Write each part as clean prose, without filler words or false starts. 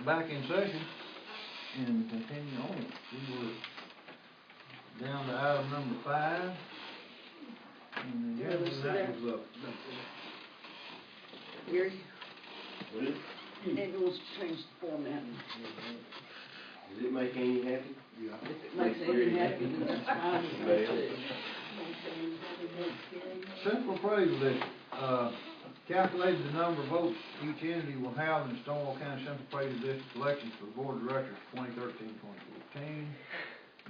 back in session and continue on. We were down to item number 5. And Yeah, we see that. was Gary? Maybe we'll change the format. Does it make Amy happy? If it makes Amy happy, then that's fine with me too. Central Appraisal District, calculated the number of votes each entity will have in the Stonewall County Central Appraisal District elections for the Board of Directors 2013-2014.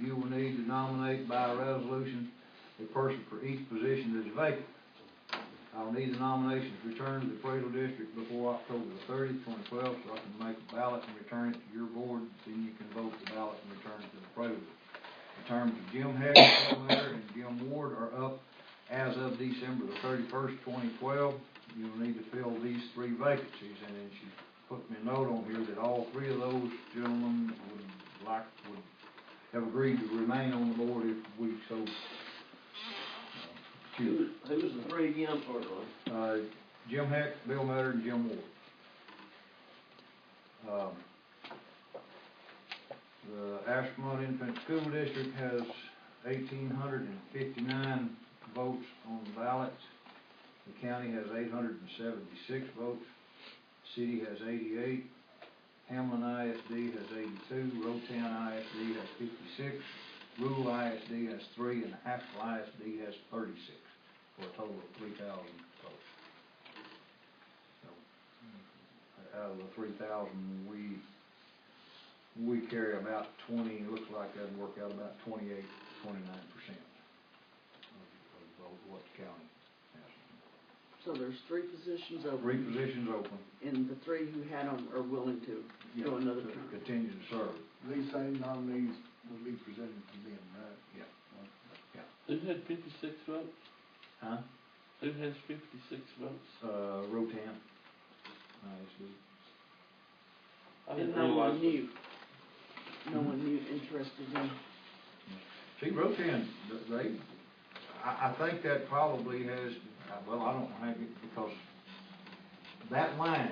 You will need to nominate by resolution a person for each position that is vacant. I'll need the nominations returned to the appraisal district before October the 30th, 2012, so I can make a ballot and return it to your board. Then you can vote the ballot and return it to the appraisal. The terms of Jim Heck, and Jim Ward are up as of December the 31st, 2012. You'll need to fill these 3 vacancies, and then she put me a note on here that all 3 of those gentlemen would have agreed to remain on the board if we so choose. Who was the 3 again, pardon? Jim Heck, Bill Metter, and Jim Ward. The Ashmont Independent School District has 1,859 votes on the ballots. The county has 876 votes. The city has 88. Hamlin ISD has 82. Rotan ISD has 56. Rural ISD has 3, and Haskell ISD has 36, for a total of 3,000 votes. So, out of the 3,000, we carry about 20. It looks like that'd work out about 28, 29% of what the county has. So there's 3 positions open. 3 positions open. And the 3 who had them are willing to go another term. Continue to serve. These same nominees will be presented to them, right? Yeah. Who had 56 votes? Huh? Who has 56 votes? Rotan ISD. And no one knew. No one knew interested in. See, Rotan, I think that probably has, well, I don't know how, because that line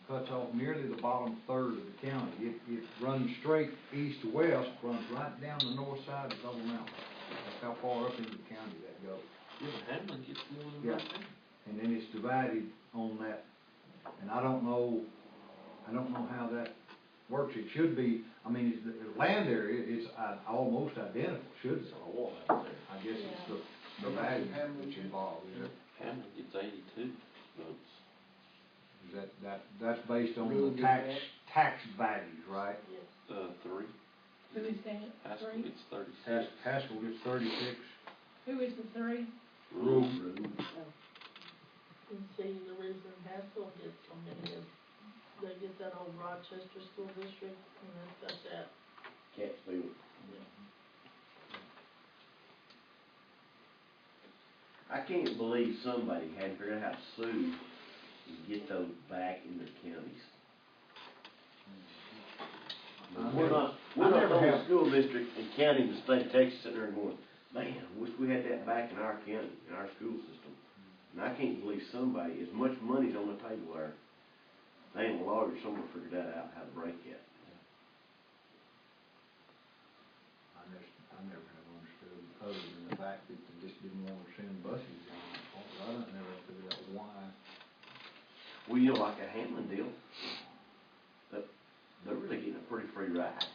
cuts off nearly the bottom third of the county. It runs straight east to west, runs right down the north side of Double Mountain. That's how far up into the county that goes. Yeah, Hamlin gets more than Yeah. Rotan. And then it's divided on that, and I don't know how that works. It should be, I mean, the land area is almost identical, should be. I guess it's the value that's involved, is it? Hamlin gets 82 votes. Is that's based on the tax values, right? 3. Who is that? Haskell 3? gets 36. Haskell gets 36. Who is the 3? Rule. And see, the reason Haskell gets so many is they get that old Rochester School District, and that's that. Catskill. I can't believe somebody hadn't figured out how to sue and get those back in their counties. We're not the school district and county in the state of Texas sitting there going, man, I wish we had that back in our county, in our school system. And I can't believe somebody, as much money's on the table there, they ain't a lawyer somewhere figured that out, how to break that. I never have understood, other than the fact that they just didn't want to send buses down. I don't never figured out why. Well, you know, like a Hamlin deal, they're really getting a pretty free ride.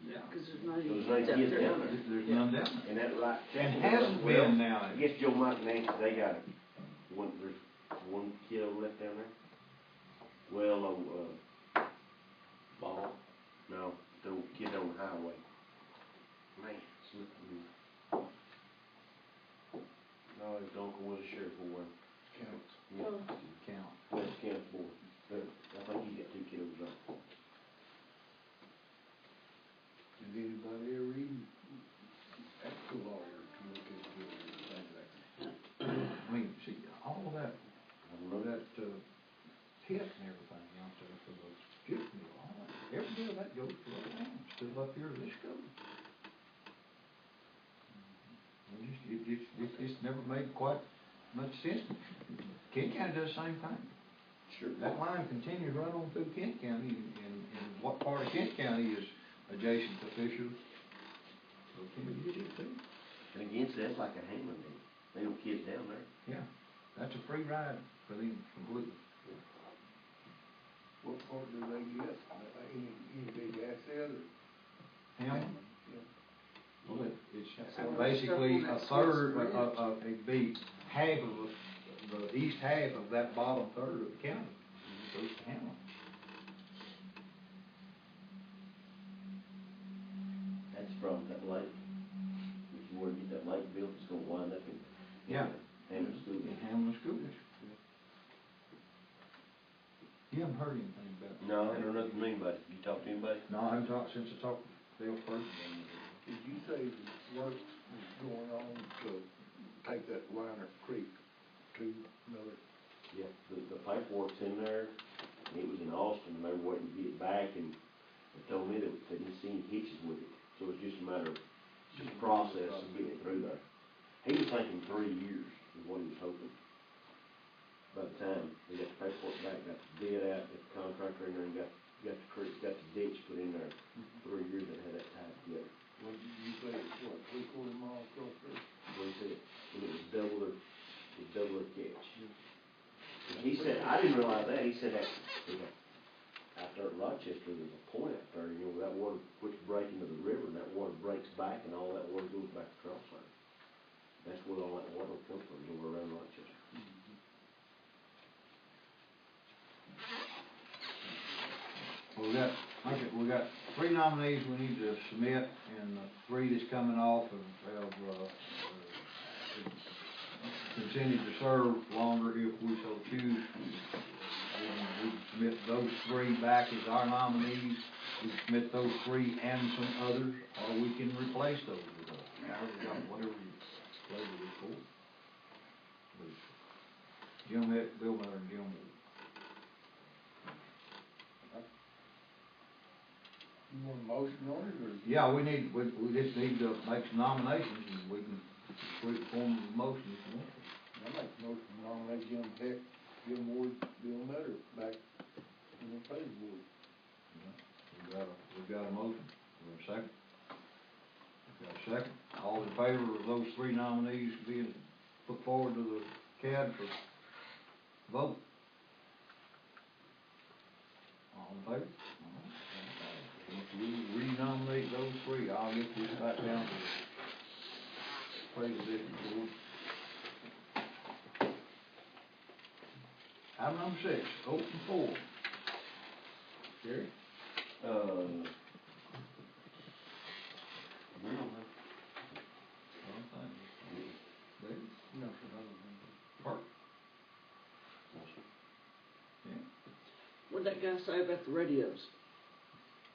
Yeah. Because there's not There's any no kids kids out down there. there. There's none down there. And that right. And hasn't been now. I guess Joe Mike and Nancy, they got there's one kid over left down there. Well, Ball. no, the kid on the highway. Man, no, his uncle was a sheriff boy. Counts. Oh. Count. West County boy. I think he got 2 kids of his own. Did anybody ever even ask a lawyer to look into things like that? I mean, see, all of that pit and everything out there for those skip mill, all that, every bit of that goes to the land, still up here to this school. It's never made quite much sense. King County does the same thing. Sure. That line continues right on through Kent County, and what part of Kent County is adjacent to Fisher? So can we get it too? And again, so that's like a Hamlin deal. They no kids down there. Yeah, that's a free ride for them completely. What part do they get? Any big asset or? Hamlin? Yeah. Well, it's all that basically stuff on a that third, Swiss it'd be half of the east half of that bottom third of the county, goes to Hamlin. That's from that lake. If you were to get that lake built, it's gonna wind up in. Yeah. Hamlin School. In Hamlin School District. You haven't heard anything about it? No, I don't know nothing mean about it. You talk to anybody? No, I haven't talked since I talked to Dale first. Did you say the work is going on to take that Liner Creek to another? Yeah, the paperwork's in there, and it was in Austin, and they were waiting to get it back, and they told me that they didn't see any hitches with it, so it's just a matter of, just a process of getting it through there. He was thinking 3 years is what he was hoping. By the time they got the paperwork back, got the bid out, got the contractor in there, and got the creek, got the ditch put in there, 3 years they had that tied together. What did you say, it's what, 3/4 mile across there? What he said, and it was double their catch. And he said, I didn't realize that, he said that, out there at Rochester, there's a point out there, you know, where that water quits breaking to the river, and that water breaks back, and all that water goes back across there. That's where all that water comes from, over around Rochester. Well, we got 3 nominees we need to submit, and 3 that's coming off have continued to serve longer if we so choose. We can submit those 3 back as our nominees, we can submit those 3 and some others, or we can replace those with others. Whatever you flavor is for. Jim Hick, Bill Miller, and Jim Ward. You want a motion on it, or? Yeah, we just need to make some nominations, and we can put it in form of a motion if you want. I make a motion to nominate Jim Peck, Jim Ward, Bill Nutter back in the planning board. We've got a motion, we have a second. We've got a second, all in favor of those 3 nominees being put forward to the CAD for vote? All in favor? If we renominate those 3, I'll get this back down to the president board. Item number 6, open forum. Gary? No, sir, Park? What'd that guy say about the radios?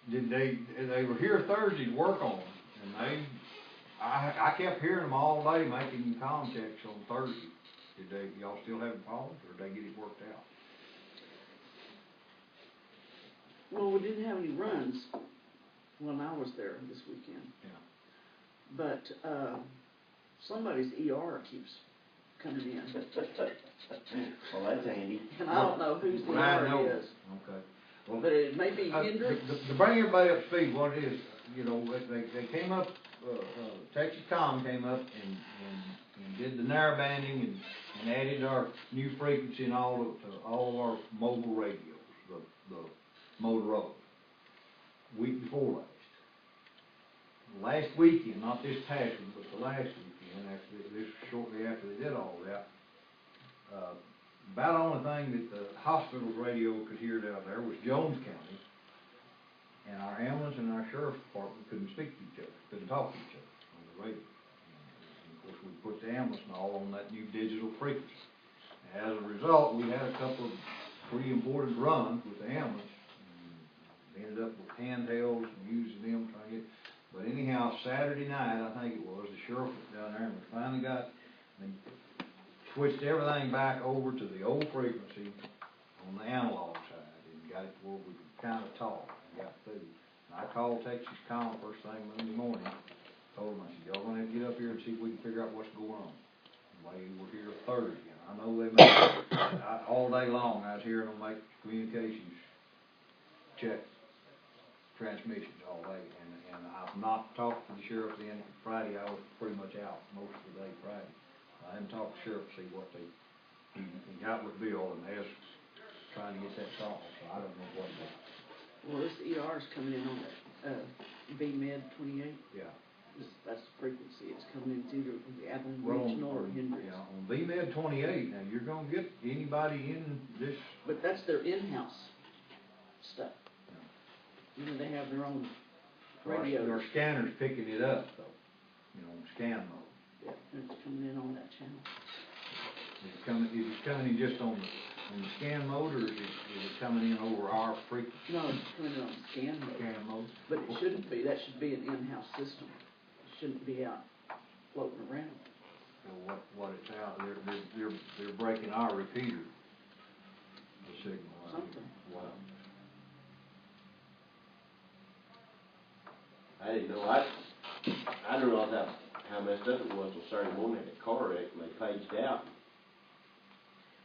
They were here Thursday to work on them, and I kept hearing them all day making comm checks on Thursday. Y'all still having problems, or did they get it worked out? Well, we didn't have any runs when I was there this weekend. Yeah. But, somebody's ER keeps coming in. Well, that's handy. And I don't know whose I know. ER it is. Okay. Well, But it may be Hendricks. To bring everybody up to speed, what it is, you know, they came up, Texas Com came up and did the narrow banding and added our new frequency and all of our mobile radios, the Motorola, week before last weekend, not this past one, but the last weekend, shortly after they did all that, about the only thing that the hospital's radio could hear down there was Jones County, and our ambulance and our sheriff's department couldn't speak to each other, couldn't talk to each other on the radio. And of course, we put the ambulance and all on that new digital frequency. As a result, we had a couple of pretty important runs with the ambulance. We ended up with handhelds and using them trying to get. But anyhow, Saturday night, I think it was, the sheriff was down there, and we finally they switched everything back over to the old frequency on the analog side, and got it to where we could kind of talk and got through. And I called Texas Com first thing Monday morning, told them, I said, y'all gonna have to get up here and see if we can figure out what's going on. And They were here Thursday, and I know they make, all day long, I was hearing them make communications check transmissions all day, and I've not talked to the sheriff then. Friday, I was pretty much out most of the day Friday. I hadn't talked to the sheriff to see what he got with Bill and is trying to get that solved, so I don't know what Well, this ER's coming in on that, B-Med 28. yeah. That's the frequency, it's coming in either the Abilene Well, Regional or Hendricks. Yeah, on B-Med 28, now you're gonna get anybody in this, But that's their in-house stuff. You know, they have their own radios. their scanner's picking it up though, you know, scan mode. Yeah, it's coming in on that channel. Is it coming in just on the scan mode, or is it coming in over our frequency No, it's coming in on scan mode. scan mode? But it shouldn't be, that should be an in-house system. It shouldn't be out floating around. So what it's out, they're breaking our repeater, the signal. Something. Wow. I didn't know, I don't know how messed up it was till Saturday morning, had a car wreck, and they paged out.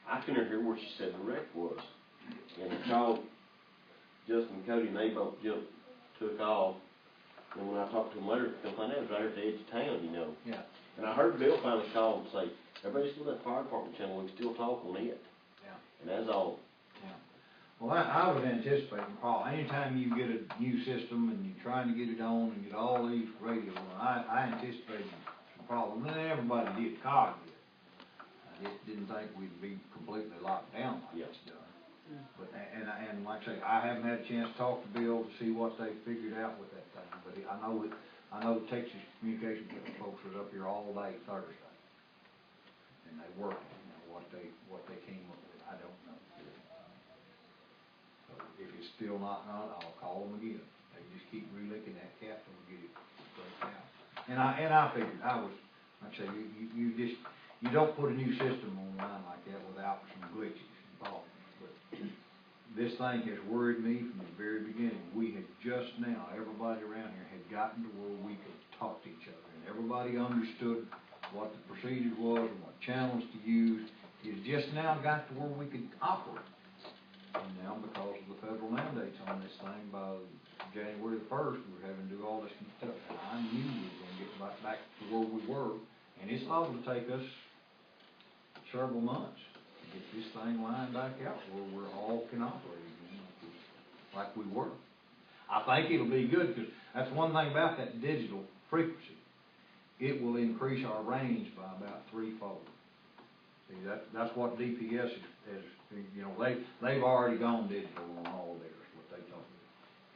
I couldn't hear where she said the wreck was, and I called Justin and Cody, and they both took off, and when I talked to them later, come find out, it was right here at the edge of town, you know. Yeah. And I heard Bill finally call and say, everybody still that fire department channel, we can still talk on it. Yeah. And that's all. Yeah. Well, I was anticipating, Paul, anytime you get a new system and you're trying to get it on and get all these radios, I anticipated some problems, and then everybody did, COG did. I just didn't think we'd be completely locked down like it's done. But, and like I say, I haven't had a chance to talk to Bill to see what they figured out with that thing, but I know Texas Communication folks was up here all day Thursday. And they worked, you know, what they came up with, I don't know. So if it's still not on, I'll call them again. They just keep relicking that cap till we get it straightened out. And I figured, like I say, you don't put a new system online like that without some glitches involved. But this thing has worried me from the very beginning. We had just now, everybody around here had gotten to where we could talk to each other, and everybody understood what the procedure was and what channels to use. It's just now got to where we could operate. And now, because of the federal mandates on this thing, by January the 1st, we were having to do all this new stuff. And I knew we were gonna get back to where we were, and it's liable to take us several months to get this thing lined back out where we're all can operate again like we were. I think it'll be good, because that's one thing about that digital frequency. It will increase our range by about threefold. See, that's what DPS is, you know, they've already gone digital on all theirs, what they told me.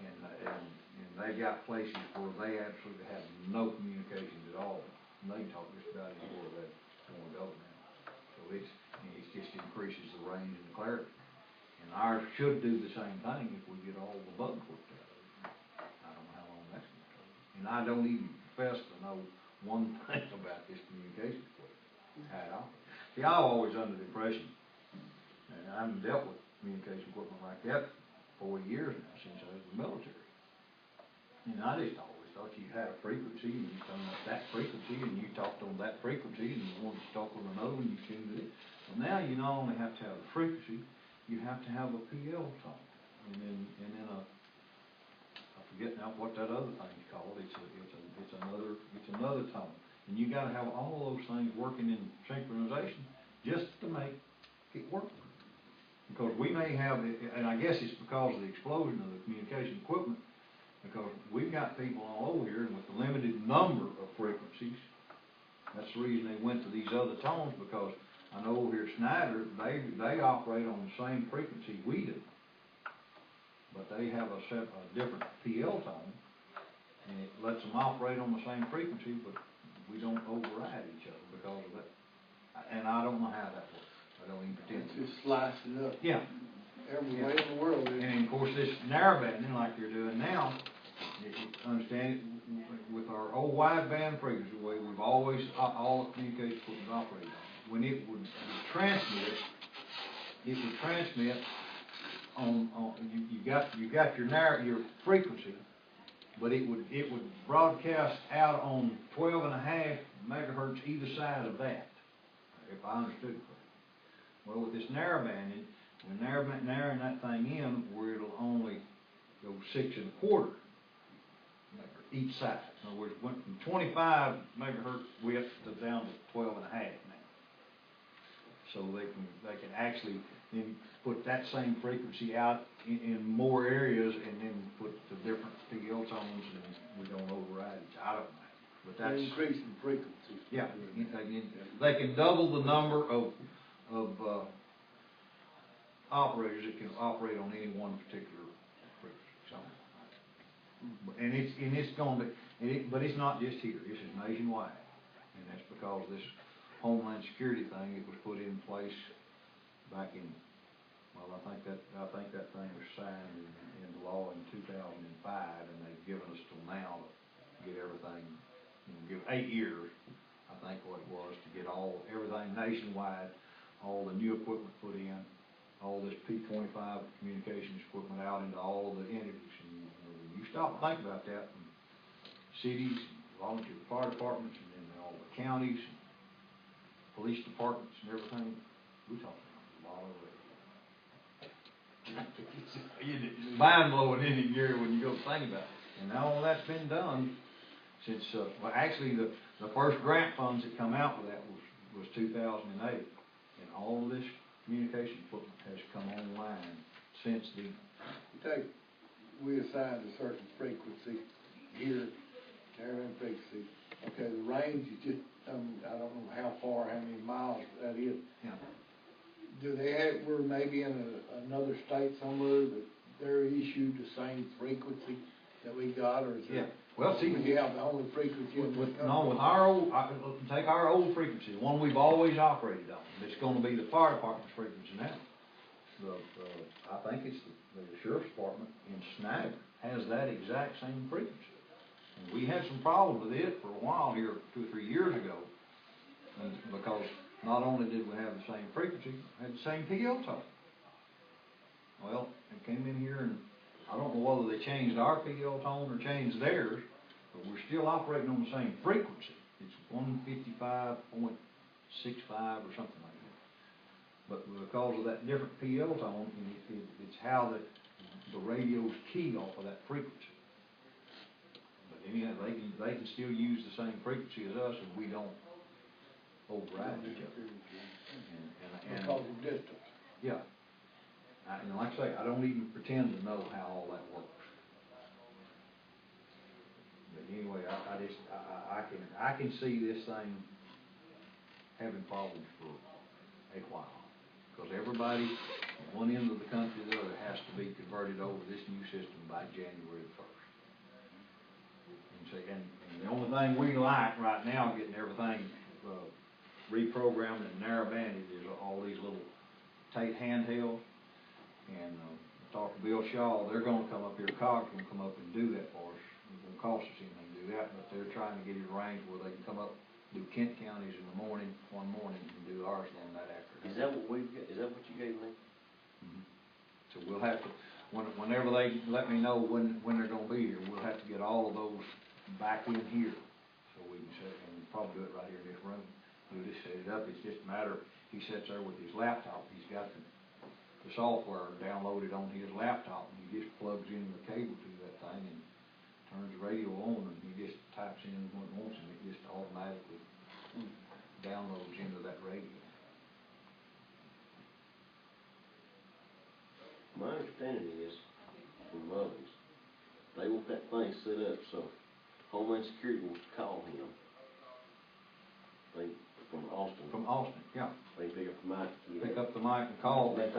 And they've got places where they absolutely have no communications at all. And they talk just about anywhere they want to go now. So it just increases the range and the clarity. And ours should do the same thing if we get all the bugs worked out. I don't know how long that's going to take. And I don't even profess to know one thing about this communication equipment at all. See, I was always under the impression, and I haven't dealt with communication equipment like that for 40 years now, since I was in the military. And I just always thought you had a frequency, and you turned up that frequency, and you talked on that frequency, and you wanted to talk on another one, you tuned it in. But now you not only have to have a frequency, you have to have a PL tone, and then I forget now what that other thing's called. It's another tone, and you got to have all those things working in synchronization just to make it work. Because we may have, and I guess it's because of the explosion of the communication equipment, because we've got people all over here, and with the limited number of frequencies, that's the reason they went to these other tones, because I know over here at Snyder, they operate on the same frequency we do, but they have a different PL tone, and it lets them operate on the same frequency, but we don't override each other because of that. And I don't know how that works. I don't even pretend. It's just slicing up. Yeah. Every way in the world. And of course, this narrowbanding like they're doing now, you understand it, with our old wideband frequency, the way we've always, all the communication equipment operated on, when it would transmit, on you got your frequency, but it would broadcast out on 12.5 megahertz either side of that. if I understood it correctly. Well, with this narrowbanding, we're narrowing that thing in where it'll only go 6.25 each side. In other words, went from 25 megahertz width to down to 12.5 now. So they can actually then put that same frequency out in more areas and then put the different PL tones and we don't override it. I don't know. But that's, Increasing frequency. yeah, they can double the number of operators that can operate on any one particular frequency. So, and it's gonna be, but it's not just here, this is nationwide. And that's because this Homeland Security thing, it was put in place back in, well, I think that thing was signed into law in 2005, and they've given us till now to get everything, give 8 years, I think what it was, to get everything nationwide, all the new equipment put in, all this P25 communications equipment out into all the entities. And you stop and think about that, and cities, volunteer fire departments, and then all the counties, and police departments and everything, we talking a lot of radio. It's mind blowing in here when you go think about it. And all that's been done since, well, actually the first grant funds that come out with that was 2008. And all of this communication equipment has come online since then. We assigned a certain frequency here, narrowing frequency. Okay, the range is just, I don't know how far, how many miles that is. Yeah. Do they have, we're maybe in another state somewhere that they're issued the same frequency that we got, or is it? Yeah. Well, see, we have the only frequency in this country? no, with our old, take our old frequency, the one we've always operated on. It's gonna be the fire department's frequency now. I think it's the sheriff's department in Snyder has that exact same frequency. And we had some problems with it for a while here, 2 or 3 years ago, and because not only did we have the same frequency, we had the same PL tone. Well, it came in here, and I don't know whether they changed our PL tone or changed theirs, but we're still operating on the same frequency. It's 155.65 or something like that. But because of that different PL tone, it's how the radios key off of that frequency. But anyhow, they can still use the same frequency as us, and we don't override each other. And Because of distance. yeah. And like I say, I don't even pretend to know how all that works. But anyway, I can see this thing having problems for a while. Because everybody, from one end of the country to the other, has to be converted over to this new system by January the 1st. And the only thing we like right now, getting everything reprogrammed and narrow-banded, is all these little Tate handhelds. And talk to Bill Shaw, they're gonna come up here, COG's gonna come up and do that for us. It won't cost us anything to do that, but they're trying to get it arranged where they can come up, do Kent counties in the morning, one morning, and do ours then that afternoon. Is that what we've got, is that what you gave me? Mm-hmm. So we'll have to, whenever they let me know when they're gonna be here, we'll have to get all of those back in here. So we can set, and we'll probably do it right here in this room. We'll just set it up, it's just a matter, he sits there with his laptop, he's got the software downloaded on his laptop, and he just plugs in the cable to that thing and turns the radio on, and he just types in what he wants, and it just automatically downloads into that radio. My understanding is, from Mullins, they want that thing set up so Homeland Security wants to call him. From Austin. From Austin, yeah. They pick up the mic. Pick up the mic and call on the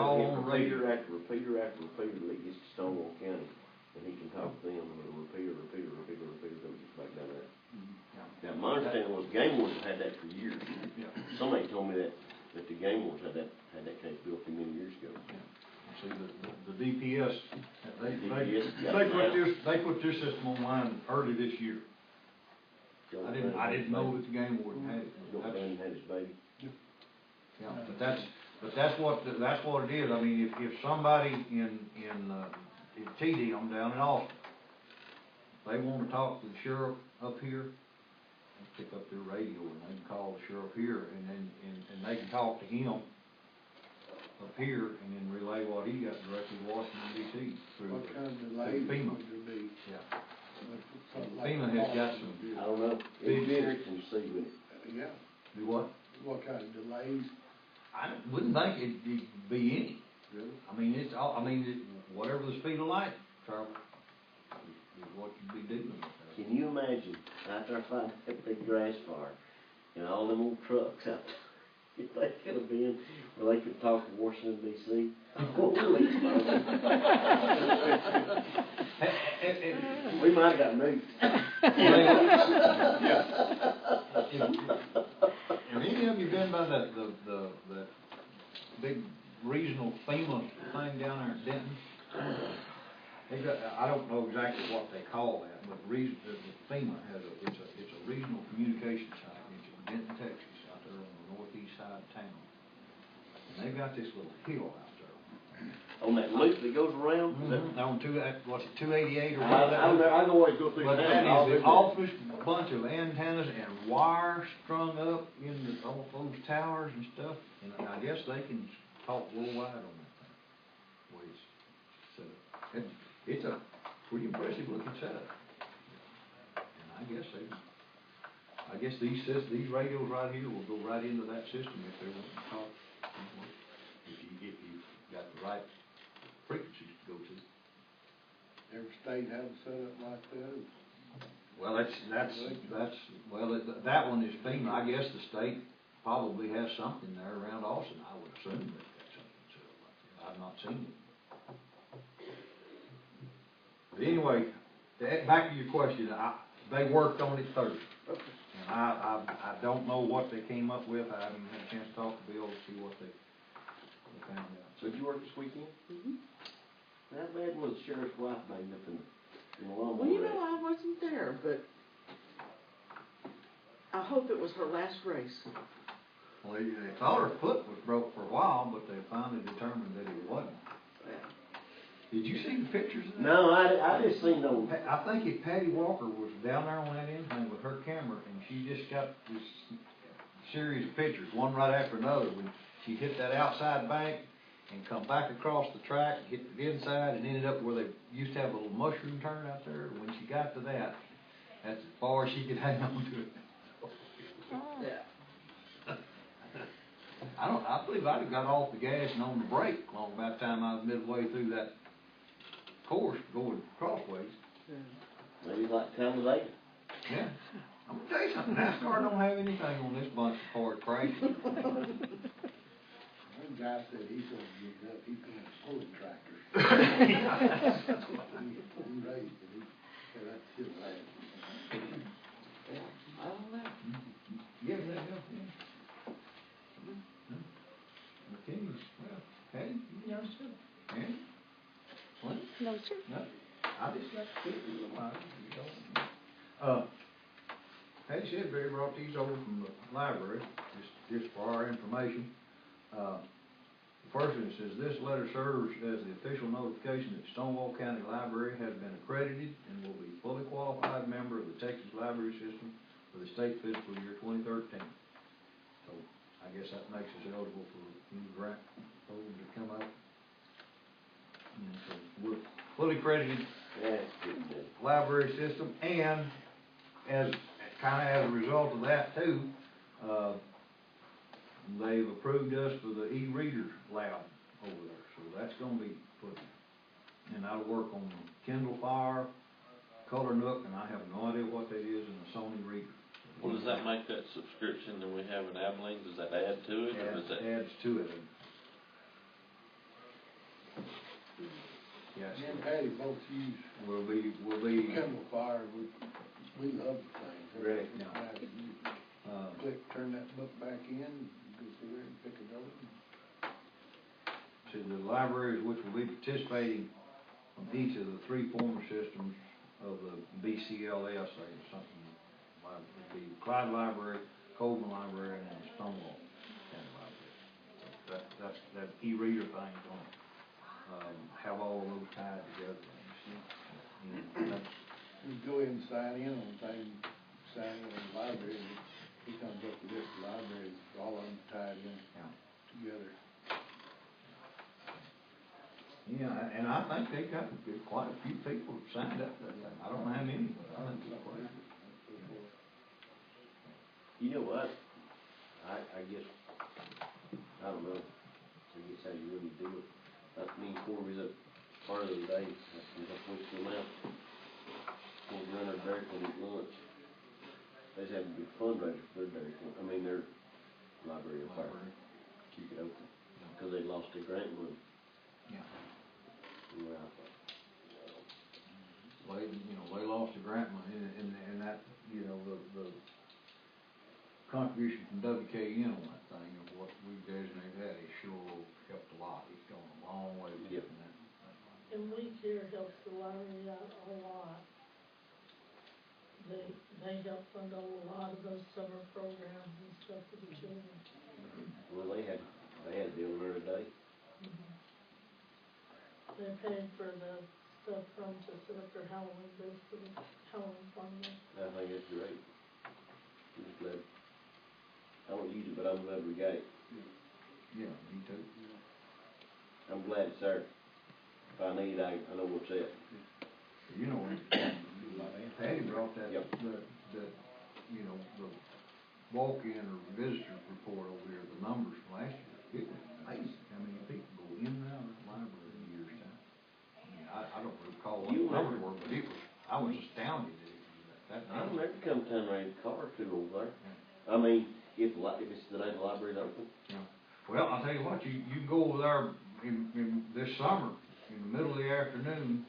Repeater radio. after repeater after repeater that gets to Stonewall County, and he can talk to them, and it'll repeater, till it gets back down there. Yeah. Now, my understanding was Game Wars have had that for years. Yeah. Somebody told me that the Game Wars had that capability many years ago. Yeah. See, the DPS, DPS they put this system online early this year. I didn't know that the Game Warden had it. Had his baby. Yeah, but that's what it is. I mean, if somebody in TD, I'm down in Austin, they want to talk to the sheriff up here, pick up their radio and they can call the sheriff here and then, and they can talk to him up here and then relay what he got directly to Washington DC through What kind of through delay FEMA. would there be? Yeah. Something like FEMA has got some, I don't know, Big engineers can see with it. Yeah, do what? what kind of delays, I wouldn't think it'd be any. really? I mean, it's all, I mean, whatever the speed of light travel is what you'd be dealing with there. Can you imagine out there fighting that big grass fire and all them old trucks out there? If they could have been, where they could talk to Washington DC. Holy smokes. We might have got nuked. Have any of you been by the big regional FEMA thing down there at Denton? They got, I don't know exactly what they call that, but the FEMA has it's a regional communication site, it's in Denton, Texas, out there on the northeast side of town. And they've got this little hill out there. On that loop that goes around? Is that- On what's it, 288 or whatever that is? I always go through But town. that I'll is do an that. awful bunch of antennas and wires strung up in all those towers and stuff, and I guess they can talk worldwide on that thing. Way it's set up. It's a pretty impressive looking setup. And I guess these radios right here will go right into that system if they want to talk. If you got the right frequencies to go to. Every state has a setup like that? Well, that one is FEMA. I guess the state probably has something there around Austin. I would assume that that's something set up like that. I've not seen it. But anyway, back to your question, they worked on it Thursday. And I don't know what they came up with. I haven't had a chance to talk to Bill to see what they found out. So did you work this weekend? Mhm. How bad was the sheriff's wife banged up in the lawnmower? Well, you know, I wasn't there, but I hope it was her last race. Well, they thought her foot was broke for a while, but they finally determined that it wasn't. Did you see the pictures of that? No, I just seen no. I think if Patty Walker was down there on that end with her camera, and she just got this series of pictures, one right after another, when she hit that outside bank and come back across the track, hit the inside, and ended up where they used to have a little mushroom turn out there. When she got to that, that's as far as she could hang on to it. Yeah. I believe I'd have got off the gas and on the brake long by the time I was midway through that course going crossways. Maybe like Talladega. Yeah. I'm gonna tell you something, NASCAR don't have anything on this bunch of cars crashing. One guy said he's gonna give it up, he's gonna pull a tractor. He raised it, he said that's his land. I don't know. Yeah, yeah. Okay, well, hey, you know, sir. Hey? What? No, sir. No, I just got to speak to you about it, you know. Patty Shedberry brought these over from the library, just for our information. The first one says, this letter serves as the official notification that Stonewall County Library has been accredited and will be a fully qualified member of the Texas Library System for the state fiscal year 2013. So, I guess that makes us eligible for new grant programs that come up. And so, we're fully accredited That's good. library system, and as a result of that too, they've approved us for the e-reader lab over there, so that's gonna be put, and that'll work on the Kindle Fire, Color Nook, and I have no idea what that is, and the Sony reader. Well, does that make that subscription that we have in Abilene, does that add to it, or does that? Adds to it. Yes, Me and Patty both use we'll be, Kindle Fire, we love the thing. Right, We yeah. have to use it. Click, turn that book back in, go through there and pick it up. to the libraries which will be participating from each of the three former systems of the BCLS, or something, like, it'd be Clyde Library, Coleman Library, and then Stonewall County Library. That e-reader thing's gonna, have all those tied together, you see? And that's, You go in and sign in on things, signing in the library, and he comes up with this library, all of them tied in together. Yeah, and I think they got quite a few people signed up for that thing. I don't know how many, but I think it's quite a few. You know what? I guess, I don't know, I guess how you really do it. Me and Corey was up part of the day, we went to the left, Corey run our Dairy Queen at lunch. They was having a big fundraiser for their Dairy Queen, their library up there, keep it open, cause they lost their grant money. Yeah. And I thought, They lost the grant money, and that, the contribution from WKN on that thing of what we designated that, it sure helped a lot. It's gone a long way with Yep. that. And We Care helps the library out a lot. They help fund a lot of those summer programs and stuff for the children. well, they had a deal the other day. They paid for the stuff from to set up their Halloween booth for the Halloween fundraiser. I think that's great. I'm just glad, I don't use it, but I'm glad we got it. Yeah, me too. I'm glad it's there. If I need it, I know what's it. Patty brought that, Yep. the walk-in or visitor report over there, the numbers from last year. It was amazing how many people go in and out of the library in a year's time. I mean, I don't recall what the numbers were, but I was astounded at that. I don't ever come time around the car or two over there. I mean, if it's the day the library's open. Yeah. Well, I'll tell you what, you go over there in this summer, in the middle of the afternoon,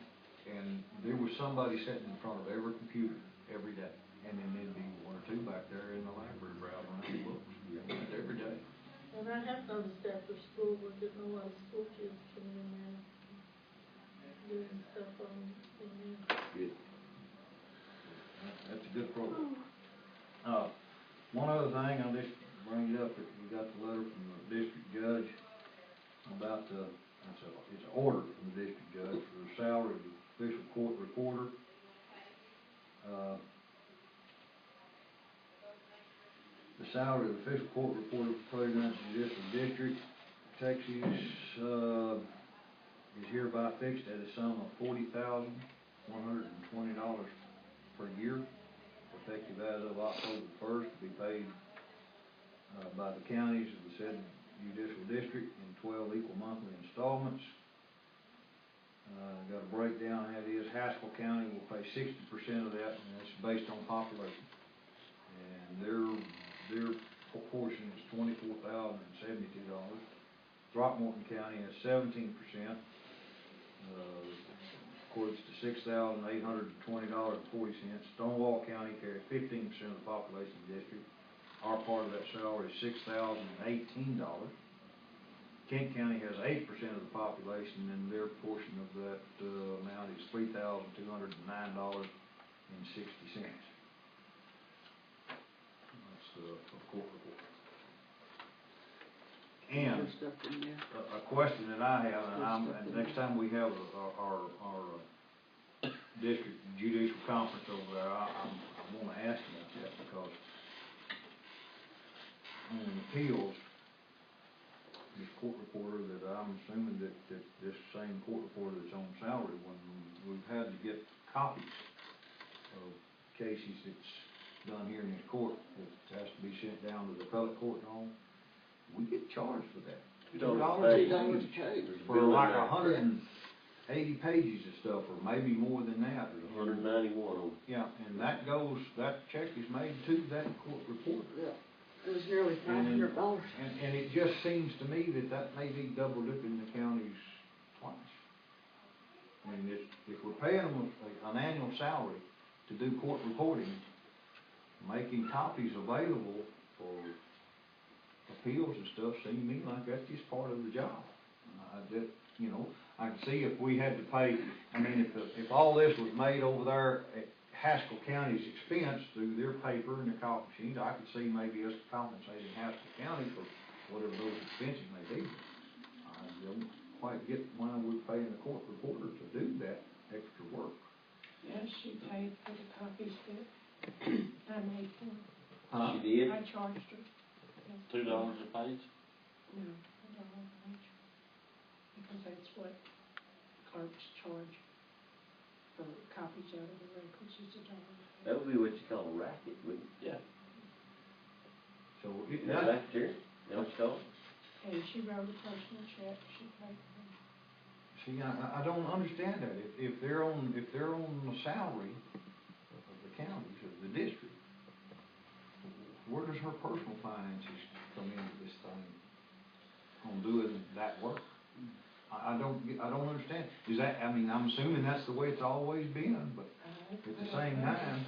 and there was somebody sitting in front of every computer every day. And then there'd be one or two back there in the library browsing around the books. Every day. And I have noticed after school, we're getting a lot of school kids coming in there, doing stuff on there. Good. That's a good program. One other thing, I'll just bring it up, that we got the letter from the district judge about it's an order from the district judge for the salary of the official court reporter. The salary of the official court reporter for 39th Judicial District, Texas, is hereby fixed at a sum of $40,120 per year, effective as of October 1st, to be paid by the counties of the said judicial district in 12 equal monthly installments. Got a breakdown, that is, Haskell County will pay 60% of that, and that's based on population. And their proportion is $24,072. Throckmorton County has 17%, equates to $6,820.40. Stonewall County carries 15% of the population of the district. Our part of that salary is $6,018. Kent County has 8% of the population, and their portion of that amount is $3,209.60. That's the court report. And Other stuff in there. a question that I have, and next time we have our district judicial conference over there, I wanna ask about that, because on appeals, this court reporter that I'm assuming that this same court reporter that's on salary, when we've had to get copies of cases that's done here in this court, that has to be sent down to the appellate court and all, we get charged for that. $2 a $2 a page. For like 180 pages of stuff, or maybe more than that. There's 191 on. Yeah, and that check is made to that court reporter. Yeah, it was nearly $500. And it just seems to me that may be double dipping the counties twice. I mean, if we're paying them an annual salary to do court reporting, making copies available for appeals and stuff, seem to me like that's just part of the job. I can see if we had to pay, if all this was made over there at Haskell County's expense through their paper and their copy machines, I could see maybe us compensating Haskell County for whatever those expenses may be. I don't quite get why we're paying the court reporter to do that extra work. Yeah, she paid for the copies that I made one. Huh? She did? I charged her. $2 a page? No, I don't know how much. Because that's what clerks charge for copies out of the records, is $1. That would be what you call a racket, wouldn't it? Yeah. So, Is that, that secretary? Is that what you call it? And she wrote a personal check, she paid for it. see, I don't understand that. If they're on the salary of the counties, of the district, where does her personal finances come into this thing on doing that work? I don't understand. Is that, I mean, I'm assuming that's the way it's always been, but at the same time,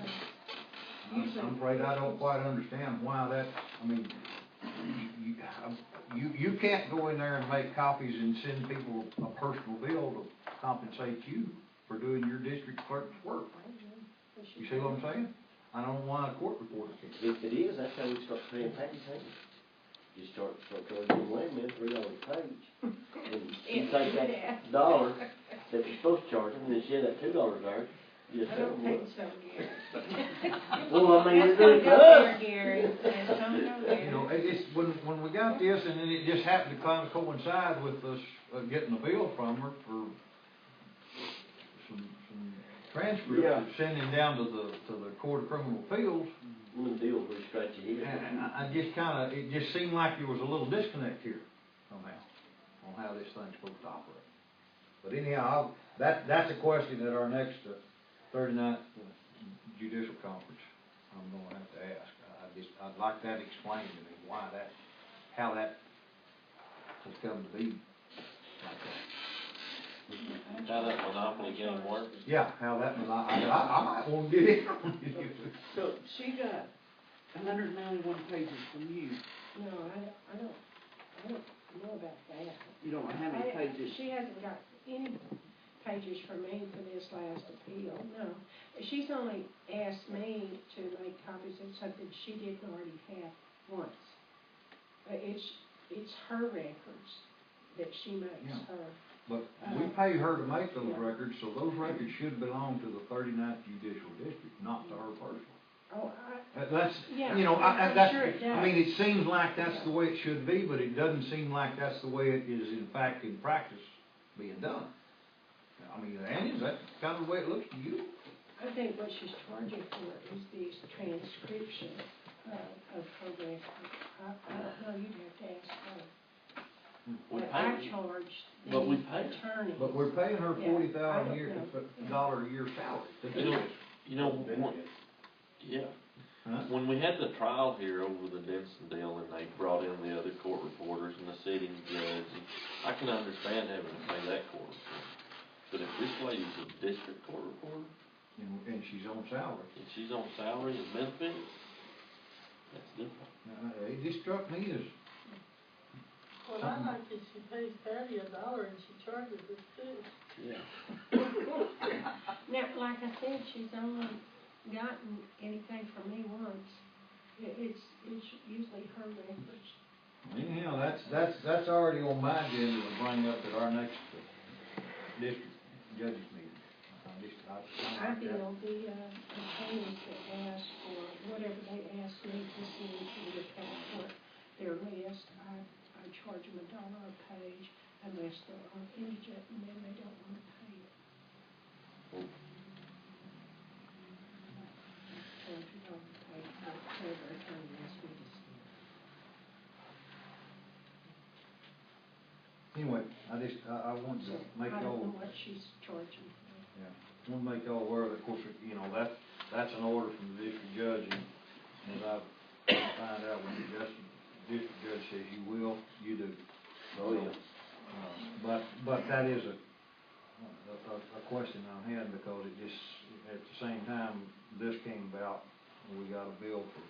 I'm afraid I don't quite understand why that, I mean, you can't go in there and make copies and send people a personal bill to compensate you for doing your district clerk's work. You see what I'm saying? I don't know why a court reporter can't. If it is, that's how we start paying taxes, ain't it? You start charging laymen $3 a page. And you take that dollar that you're supposed to charge them, and then share that $2 there, you just I tell don't them think what. so, Gary. Well, I mean, Let's you're don't doing it go for there, us. Gary, let's don't go there. You know, it's, when we got this, and then it just happened to kind of coincide with us getting a bill from her for some transcripts, Yeah. sending down to the Court of Criminal Appeals. One deal where you scratch your head. And I just kinda, it just seemed like there was a little disconnect here somehow on how this thing's supposed to operate. But anyhow, that's a question at our next 39th judicial conference I'm gonna have to ask. I'd like that explained to me, how that has come to be like that. How that monopoly game works? Yeah, how that, I might wanna get in on it. So she got 191 pages from you. No, I don't know about that. You don't know how many pages. She hasn't got any pages from me for this last appeal, no. She's only asked me to make copies of something she didn't already have once. It's her records that she makes, Yeah. her. But we pay her to make those Yeah. records, so those records should belong to the 39th Judicial District, not to her personally. Oh, That's, Yeah, you know, I'm that's, sure it does. I mean, it seems like that's the way it should be, but it doesn't seem like that's the way it is in fact, in practice, being done. I mean, Annie, is that kind of the way it looks to you? I think what she's charging for is these transcriptions of her records. I don't know, you'd have to ask her. We But I pay- charge the but we pay her. attorney. But we're paying her Yeah, $40,000 I a year, don't know. dollar a year salary to do this. Yeah. Huh? When we had the trial here over the Denson deal and they brought in the other court reporters and the sitting judge, and I can understand having to pay that court reporter. But if this lady's a district court reporter And she's on salary. and she's on salary and benefits, that's different. It just struck me as, What I like is she pays Patty $1 and she charges us $2. Yeah. Now, like I said, she's only gotten anything from me once. It's usually her records. anyhow, that's already on my agenda to bring up at our next district judges meeting. I bill the attorneys that ask for whatever they ask me to send to the appellate court, their list. I charge them $1 a page unless they're on indigent and then they don't want to pay it. Charge $1 a page for whatever attorney asks me to send. Anyway, I want to So make I don't y'all, know what she's charging. yeah, want to make y'all aware that, of course, you know, that's an order from the district judge, and as I find out when the district judge says you will, you do. Oh, yeah. But that is a question I had, because it just, at the same time this came about, we got a bill for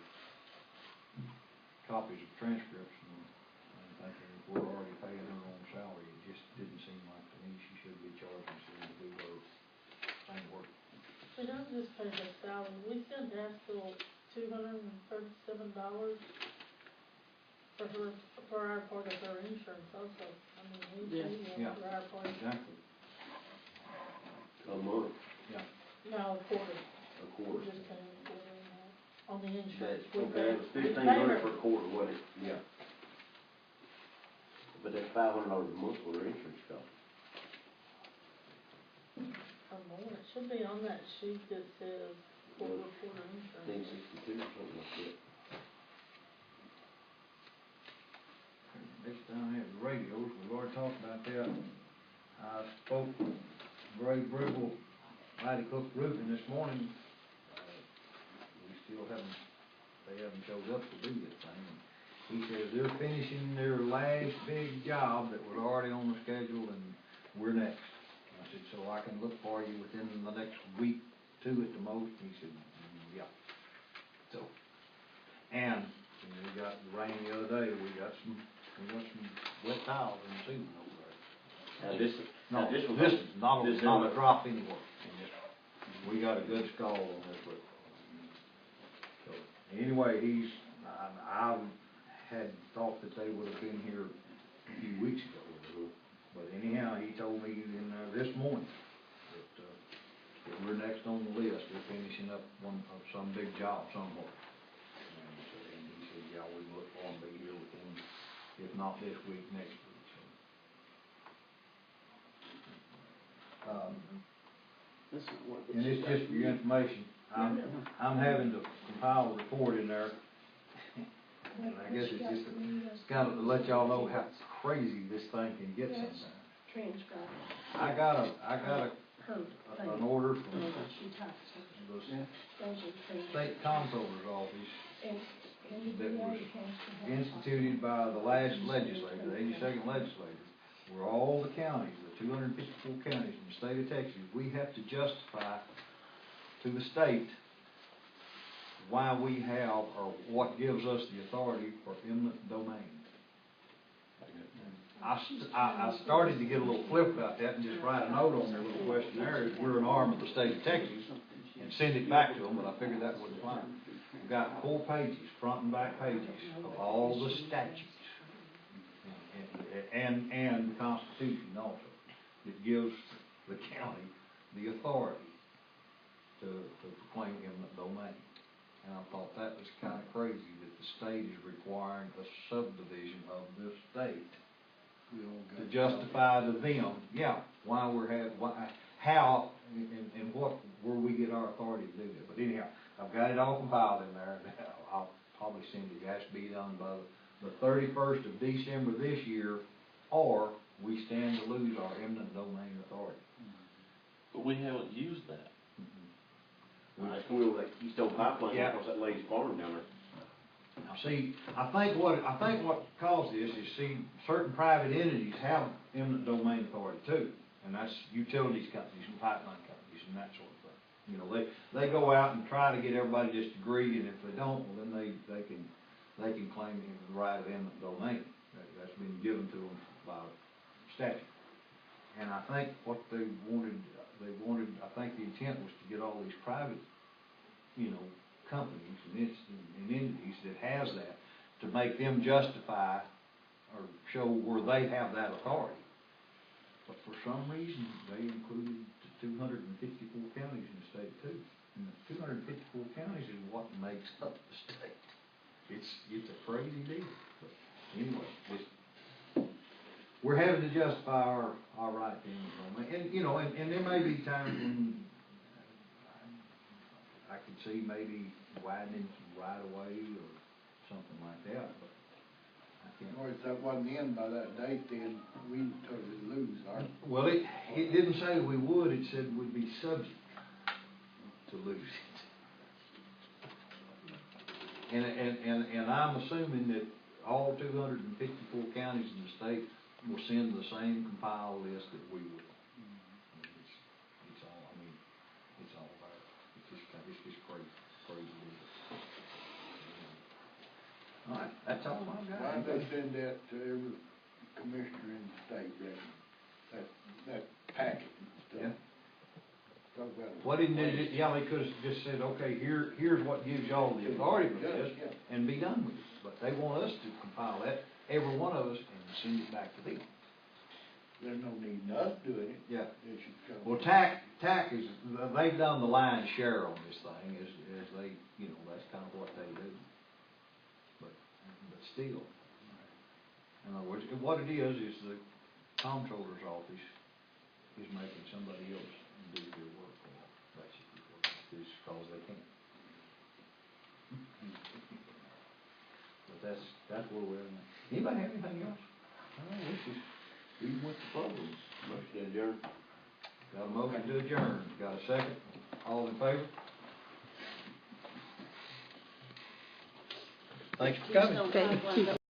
copies of transcripts, and I'm thinking, if we're already paying her own salary, it just didn't seem like to me she should be charging us to do her same work. We don't just pay her salary, we sent Asheville $237 for our part of her insurance also. I mean, we Yeah. for our part. Exactly. A month, No, a quarter. a quarter. We just pay a quarter. the insurance. Okay, it was We 1,500 pay per her. quarter, wasn't it? Yeah. But that's $500 a month for their insurance cost. Or more, it should be on that sheet that says quarter insurance. 1062 or something like that. Next time I have the radios, we've already talked about that. I spoke with Gray Briggle, Mighty Cook Roofing this morning. We still they haven't showed up to do this thing. He says they're finishing their last big job that was already on the schedule, and we're next. I said, so I can look for you within the next week, 2 at the most? He said, yeah. So, and we got the rain the other day, we got some wet tiles in the ceiling over there. Now this was. This is not this a is- drop anywhere. We got a good skull on this roof. So, anyway, I had thought that they would have been here a few weeks ago. But anyhow, he told me in this morning that we're next on the list. They're finishing up some big job somewhere. And he said, yeah, we look for them to be here within, if not this week, next week. So. This is what. And it's just for your information, I'm having to compile a report in there. And I guess it's kind of to let y'all know how crazy this thing can get sometimes. Transcribe. I got an order from She types it. the Those are transcribed. state comptroller's office And that was has to have instituted by the last legislature, the 82nd legislature, where all the counties, the 254 counties in the state of Texas, we have to justify to the state why we have, or what gives us the authority for eminent domain. I started to get a little flip about that and just write a note on their little questionnaire, we're an arm of the state of Texas, and send it back to them, but I figured that wouldn't apply. We've got 4 pages, front and back pages, of all the statutes, and the Constitution also, that gives the county the authority to proclaim eminent domain. And I thought that was kind of crazy that the state is requiring a subdivision of the state to justify to them, why how, and where we get our authority to do that. But anyhow, I've got it all compiled in there, and I'll probably send it. It has to be done by the 31st of December this year, or we stand to lose our eminent domain authority. But we haven't used that. That's the wheel that Keystone Pipeline, Yeah. across that lady's farm down there. Now, see, I think what caused this is, certain private entities have eminent domain authority too, and that's utilities companies and pipeline companies and that sort of thing. You know, they go out and try to get everybody just to agree, and if they don't, well, then they can claim the right of eminent domain. That's been given to them by statute. And I think what they wanted, I think the intent was to get all these private, companies and entities that has that, to make them justify or show where they have that authority. But for some reason, they included the 254 counties in the state too. And the 254 counties is what makes up the state. It's a crazy deal. But anyway, we're having to justify our right to eminent domain. And there may be times when I could see maybe widening some right of way or something like that, but I can't. Or if that wasn't in by that date, then we'd totally lose our. Well, it didn't say we would, it said we'd be subject to lose it. And I'm assuming that all 254 counties in the state will send the same compiled list that we would. It's all there. It's just crazy. All right, that's all I've got. Why don't they send that to every commissioner in the state, that packet and stuff? Yeah. Talk about it. What didn't they, they could've just said, okay, here's what gives y'all the authority for this, and be done with it. But they want us to compile that, every one of us, and send it back to them. there's no need in us doing it. Yeah. It should come. Well, TAC is, they've done the lion's share on this thing, is they, you know, that's kind of what they do. But still, in other words, what it is the comptroller's office is making somebody else do their work for them, basically, just because they can't. But that's where we're at. Anybody have anything else? This is, even with the problems. Motion adjourned. Got a motion to adjourn, got a second, all in favor? Thanks for coming. Please don't talk like